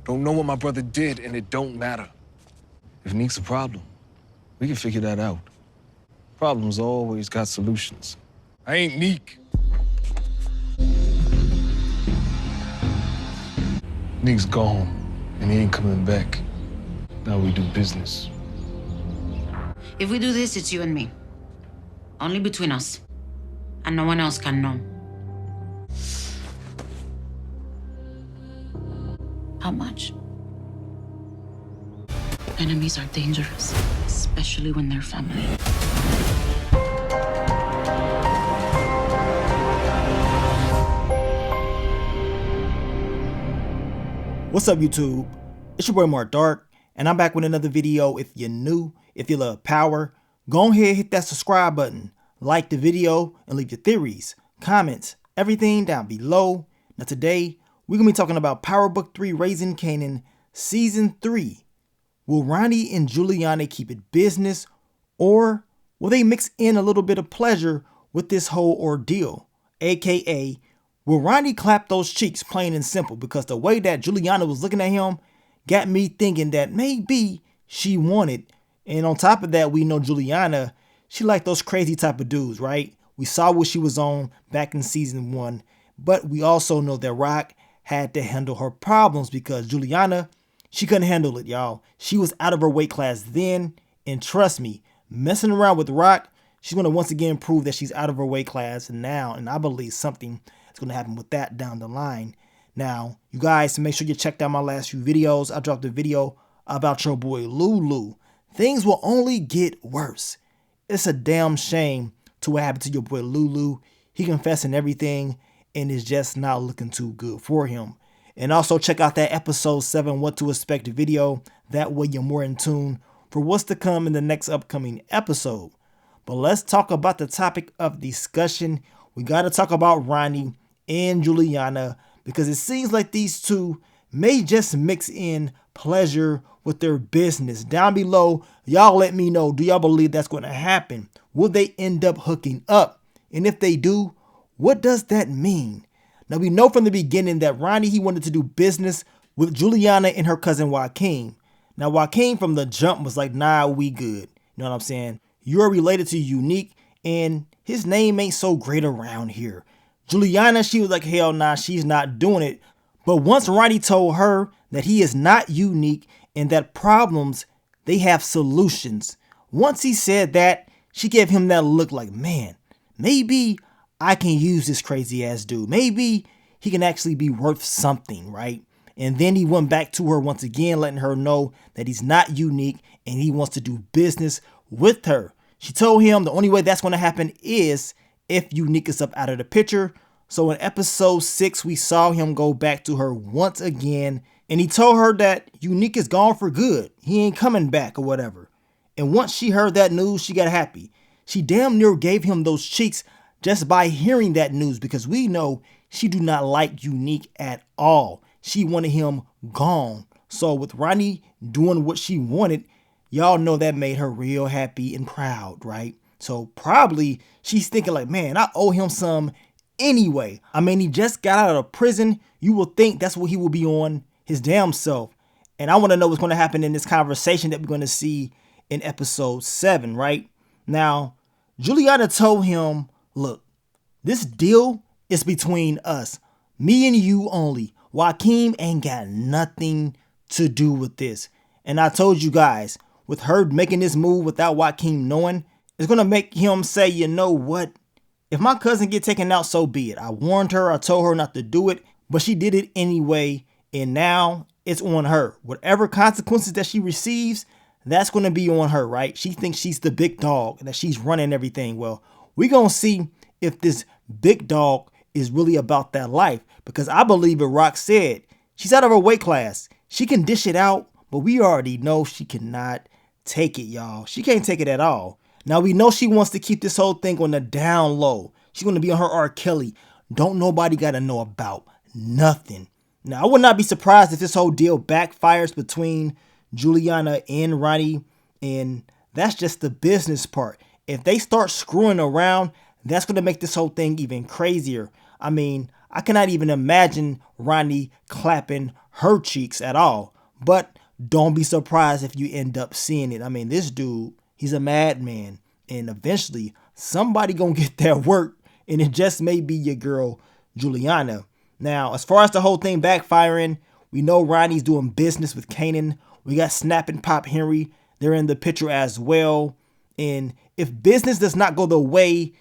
Don't know what my brother did, and it don't matter. If Neek's a problem, we can figure that out. Problems always got solutions. I ain't Neek. Neek's gone, and he ain't coming back. Now we do business. If we do this, it's you and me. Only between us. And no one else can know. How much? Enemies are dangerous, especially when they're family. What's up, YouTube? It's your boy Mark Dark, and I'm back with another video. If you're new, if you love power, go ahead, hit that subscribe button, like the video, and leave your theories, comments, everything down below. Now today, we're going to be talking about Power Book 3 Raising Kanan, Season 3. Will Ronnie and Juliana keep it business, or will they mix in a little bit of pleasure with this whole ordeal? AKA, will Ronnie clap those cheeks, plain and simple? Because the way that Juliana was looking at him got me thinking that maybe she wanted. And on top of that, we know Juliana, she liked those crazy type of dudes, right? We saw what she was on back in season 1. But we also know that Rock had to handle her problems because Juliana, she couldn't handle it, y'all. She was out of her weight class then. And trust me, messing around with Rock, she's going to once again prove that she's out of her weight class now. And I believe something is going to happen with that down the line. Now, you guys, make sure you check out my last few videos. I dropped a video about your boy Lulu. Things will only get worse. It's a damn shame to what happened to your boy Lulu. He confessing everything, and it's just not looking too good for him. And also check out that episode 7 What to Expect video. That way you're more in tune for what's to come in the next upcoming episode. But let's talk about the topic of discussion. We got to talk about Ronnie and Juliana, because it seems like these two may just mix in pleasure with their business. Down below, y'all let me know, do y'all believe that's going to happen? Will they end up hooking up? And if they do, what does that mean? Now, we know from the beginning that Ronnie, he wanted to do business with Juliana and her cousin Joaquin. Now, Joaquin from the jump was like, nah, we good. You know what I'm saying? You're related to Unique, and his name ain't so great around here. Juliana, she was like, hell nah, she's not doing it. But once Ronnie told her that he is not unique and that problems, they have solutions. Once he said that, she gave him that look like, man, maybe I can use this crazy ass dude. Maybe he can actually be worth something, right? And then he went back to her once again, letting her know that he's not unique and he wants to do business with her. She told him the only way that's going to happen is if Unique is up out of the picture. So in episode 6, we saw him go back to her once again, and he told her that Unique is gone for good. He ain't coming back or whatever. And once she heard that news, she got happy. She damn near gave him those cheeks just by hearing that news, because we know she do not like Unique at all. She wanted him gone. So with Ronnie doing what she wanted, y'all know that made her real happy and proud, right? So probably she's thinking like, man, I owe him some anyway. I mean, he just got out of prison. You will think that's what he will be on his damn self. And I want to know what's going to happen in this conversation that we're going to see in episode 7, right? Now, Juliana told him, look, this deal is between us. Me and you only. Joaquin ain't got nothing to do with this. And I told you guys, with her making this move without Joaquin knowing, it's going to make him say, you know what? If my cousin get taken out, so be it. I warned her. I told her not to do it, but she did it anyway. And now it's on her. Whatever consequences that she receives, that's going to be on her, right? She thinks she's the big dog and that she's running everything. Well, we're going to see if this big dog is really about that life, because I believe what Rock said. She's out of her weight class. She can dish it out, but we already know she cannot take it, y'all. She can't take it at all. Now, we know she wants to keep this whole thing on the down low. She's going to be on her R. Kelly. Don't nobody got to know about nothing. Now, I would not be surprised if this whole deal backfires between Juliana and Ronnie. And that's just the business part. If they start screwing around, that's going to make this whole thing even crazier. I mean, I cannot even imagine Ronnie clapping her cheeks at all. But don't be surprised if you end up seeing it. I mean, this dude, he's a madman. And eventually, somebody gonna get that work. And it just may be your girl, Juliana. Now, as far as the whole thing backfiring, we know Ronnie's doing business with Kanan. We got Snap and Pop Henry. They're in the picture as well. And if business does not go the way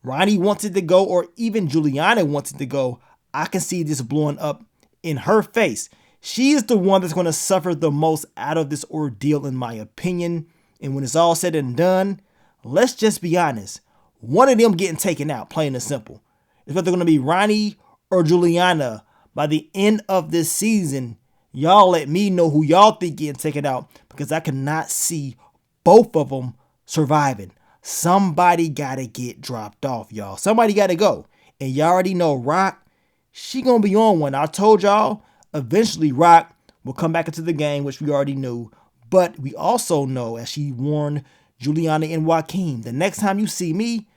Ronnie wants it to go, or even Juliana wants it to go, I can see this blowing up in her face. She is the one that's going to suffer the most out of this ordeal, in my opinion. And when it's all said and done, let's just be honest. One of them getting taken out, plain and simple. It's whether going to be Ronnie or Juliana. By the end of this season, y'all let me know who y'all think getting taken out, because I cannot see both of them surviving. Somebody gotta get dropped off, y'all. Somebody gotta go. And y'all already know Rock, she gonna be on one. I told y'all, eventually Rock will come back into the game, which we already knew. But we also know, as she warned Juliana and Joaquin, the next time you see me,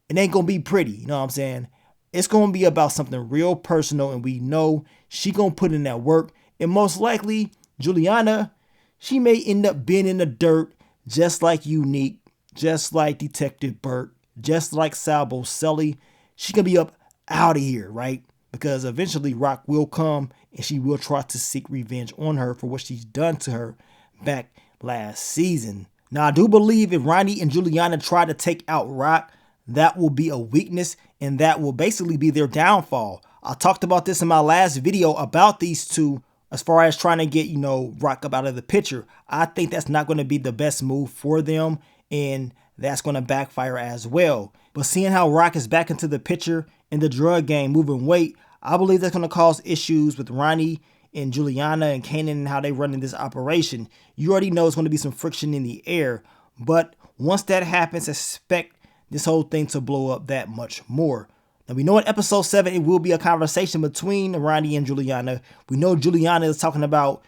it ain't gonna be pretty. You know what I'm saying? It's gonna be about something real personal, and we know she gonna put in that work. And most likely, Juliana, she may end up being in the dirt, just like Unique, just like Detective Burke, just like Salvo Sully. She gonna be up out of here, right? Because eventually Rock will come and she will try to seek revenge on her for what she's done to her back last season. Now, I do believe if Ronnie and Juliana try to take out Rock, that will be a weakness, and that will basically be their downfall. I talked about this in my last video about these two, as far as trying to get, Rock up out of the picture. I think that's not going to be the best move for them, and that's going to backfire as well. But seeing how Rock is back into the picture in the drug game, moving weight, I believe that's going to cause issues with Ronnie and Juliana and Kanan and how they run in this operation. You already know it's going to be some friction in the air, but once that happens, expect this whole thing to blow up that much more. Now, we know in episode 7, it will be a conversation between Ronnie and Juliana. We know Juliana is talking about,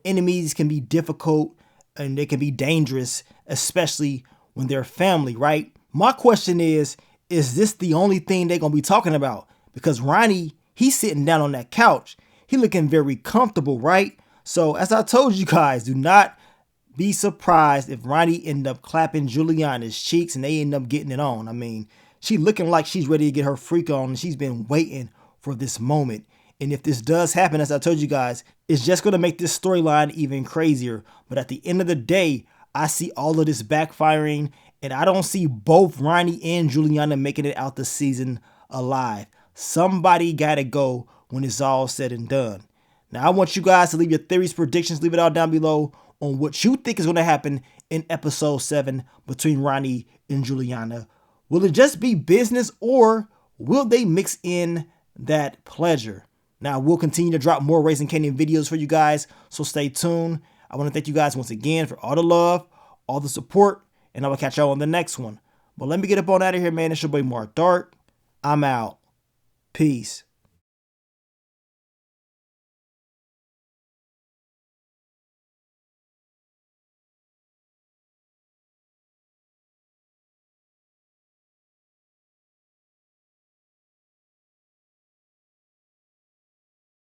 enemies can be difficult and they can be dangerous, especially when they're family, right? My question is this the only thing they're going to be talking about? Because Ronnie, he's sitting down on that couch. He looking very comfortable, right? So as I told you guys, do not be surprised if Ronnie end up clapping Juliana's cheeks and they end up getting it on. I mean, she looking like she's ready to get her freak on, and she's been waiting for this moment. And if this does happen, as I told you guys, it's just going to make this storyline even crazier. But at the end of the day, I see all of this backfiring, and I don't see both Ronnie and Juliana making it out the season alive. Somebody got to go when it's all said and done. Now, I want you guys to leave your theories, predictions, leave it all down below on what you think is going to happen in episode 7 between Ronnie and Juliana. Will it just be business, or will they mix in that pleasure? Now, we'll continue to drop more Raising Kanan videos for you guys, so stay tuned. I want to thank you guys once again for all the love, all the support, and I will catch y'all on the next one. But let me get up on out of here, man. It's your boy Mark Dark. I'm out. Peace.